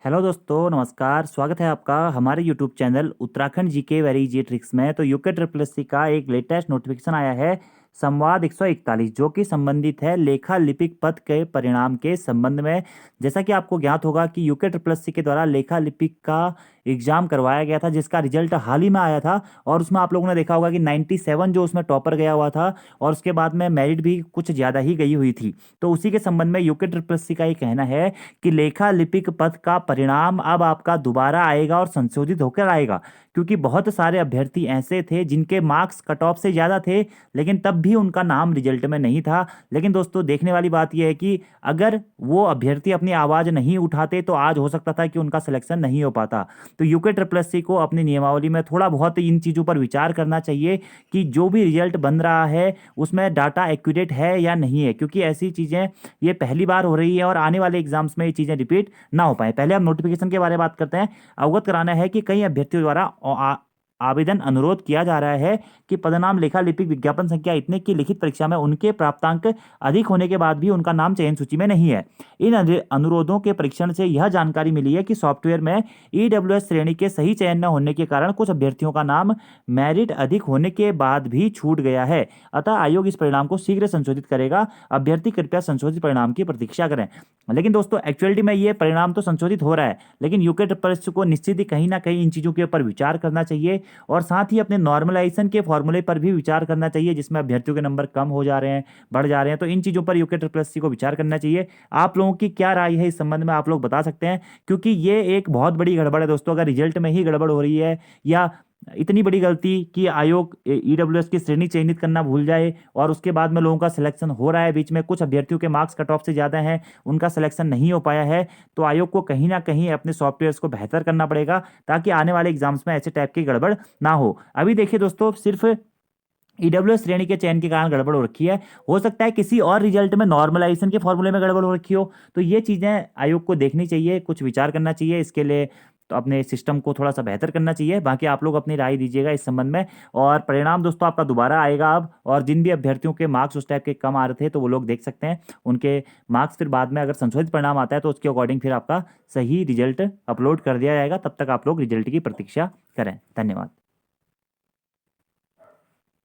Hello दोस्तों, नमस्कार। स्वागत है आपका हमारे YouTube channel Uttarakhand GK very easy tricks में। तो यूके ट्रिपल एससी का एक लेटेस्ट नोटिफिकेशन आया है, संवाद 141, जो कि संबंधित है लेखा लिपिक पद के परिणाम के संबंध में। जैसा कि आपको ज्ञात होगा कि यूके ट्रिपल एससी के द्वारा लेखा लिपिक का एग्जाम करवाया गया था, जिसका रिजल्ट हाल ही में आया था। और उसमें आप लोगों ने देखा होगा कि 97 जो उसमें टॉपर गया हुआ था, और उसके बाद में मेरिट भी कुछ ज़्यादा ही गई हुई थी। तो उसी के संबंध में यूके ट्रिपल एससी का ये कहना है कि लेखा लिपिक पद का परिणाम अब आपका दोबारा आएगा और संशोधित होकर आएगा, क्योंकि बहुत सारे अभ्यर्थी ऐसे थे जिनके मार्क्स कट ऑफ से ज़्यादा थे, लेकिन तब भी उनका नाम रिजल्ट में नहीं था। लेकिन दोस्तों, देखने वाली बात यह है कि अगर वो अभ्यर्थी अपनी आवाज़ नहीं उठाते तो आज हो सकता था कि उनका सिलेक्शन नहीं हो पाता। तो यूके ट्रिपल एससी को अपनी नियमावली में थोड़ा बहुत इन चीज़ों पर विचार करना चाहिए कि जो भी रिजल्ट बन रहा है उसमें डाटा एक्यूरेट है या नहीं है, क्योंकि ऐसी चीज़ें ये पहली बार हो रही है और आने वाले एग्जाम्स में ये चीज़ें रिपीट ना हो पाए। पहले हम नोटिफिकेशन के बारे में बात करते हैं। अवगत कराना है कि कई अभ्यर्थियों द्वारा आवेदन अनुरोध किया जा रहा है कि पदनाम लेखा लिपिक विज्ञापन संख्या इतने की लिखित परीक्षा में उनके प्राप्तांक अधिक होने के बाद भी उनका नाम चयन सूची में नहीं है। इन अनुरोधों के परीक्षण से यह जानकारी मिली है कि सॉफ्टवेयर में ईडब्ल्यूएस श्रेणी के सही चयन न होने के कारण कुछ अभ्यर्थियों का नाम मेरिट अधिक होने के बाद भी छूट गया है। अतः आयोग इस परिणाम को शीघ्र संशोधित करेगा। अभ्यर्थी कृपया संशोधित परिणाम की प्रतीक्षा करें। लेकिन दोस्तों, एक्चुअलिटी में ये परिणाम तो संशोधित हो रहा है, लेकिन यूके ट्रिपल एससी को निश्चित ही कहीं ना कहीं इन चीज़ों के ऊपर विचार करना चाहिए, और साथ ही अपने नॉर्मलाइजेशन के फॉर्मूले पर भी विचार करना चाहिए, जिसमें अभ्यर्थियों के नंबर कम हो जा रहे हैं, बढ़ जा रहे हैं। तो इन चीज़ों पर यूके ट्रिपल एससी को विचार करना चाहिए। आप लोगों की क्या राय है इस संबंध में, आप लोग बता सकते हैं, क्योंकि ये एक बहुत बड़ी गड़बड़ है दोस्तों। अगर रिजल्ट में ही गड़बड़ हो रही है, या इतनी बड़ी गलती कि आयोग ईडब्ल्यूएस की श्रेणी चयनित करना भूल जाए, और उसके बाद में लोगों का सिलेक्शन हो रहा है, बीच में कुछ अभ्यर्थियों के मार्क्स कट ऑफ से ज़्यादा हैं, उनका सिलेक्शन नहीं हो पाया है, तो आयोग को कहीं ना कहीं अपने सॉफ्टवेयर्स को बेहतर करना पड़ेगा, ताकि आने वाले एग्जाम्स में ऐसे टाइप की गड़बड़ ना हो। अभी देखिए दोस्तों, सिर्फ ईडब्ल्यूएस श्रेणी के चयन के कारण गड़बड़ हो रखी है। हो सकता है किसी और रिजल्ट में नॉर्मलाइजेशन के फॉर्मूले में गड़बड़ हो रखी हो। तो ये चीज़ें आयोग को देखनी चाहिए, कुछ विचार करना चाहिए इसके लिए। तो अपने सिस्टम को थोड़ा सा बेहतर करना चाहिए। बाकी आप लोग अपनी राय दीजिएगा इस संबंध में। और परिणाम दोस्तों आपका दोबारा आएगा अब, और जिन भी अभ्यर्थियों के मार्क्स उस टाइप के कम आ रहे थे, तो वो लोग देख सकते हैं उनके मार्क्स फिर बाद में अगर संशोधित परिणाम आता है तो उसके अकॉर्डिंग फिर आपका सही रिजल्ट अपलोड कर दिया जाएगा। तब तक आप लोग रिजल्ट की प्रतीक्षा करें। धन्यवाद।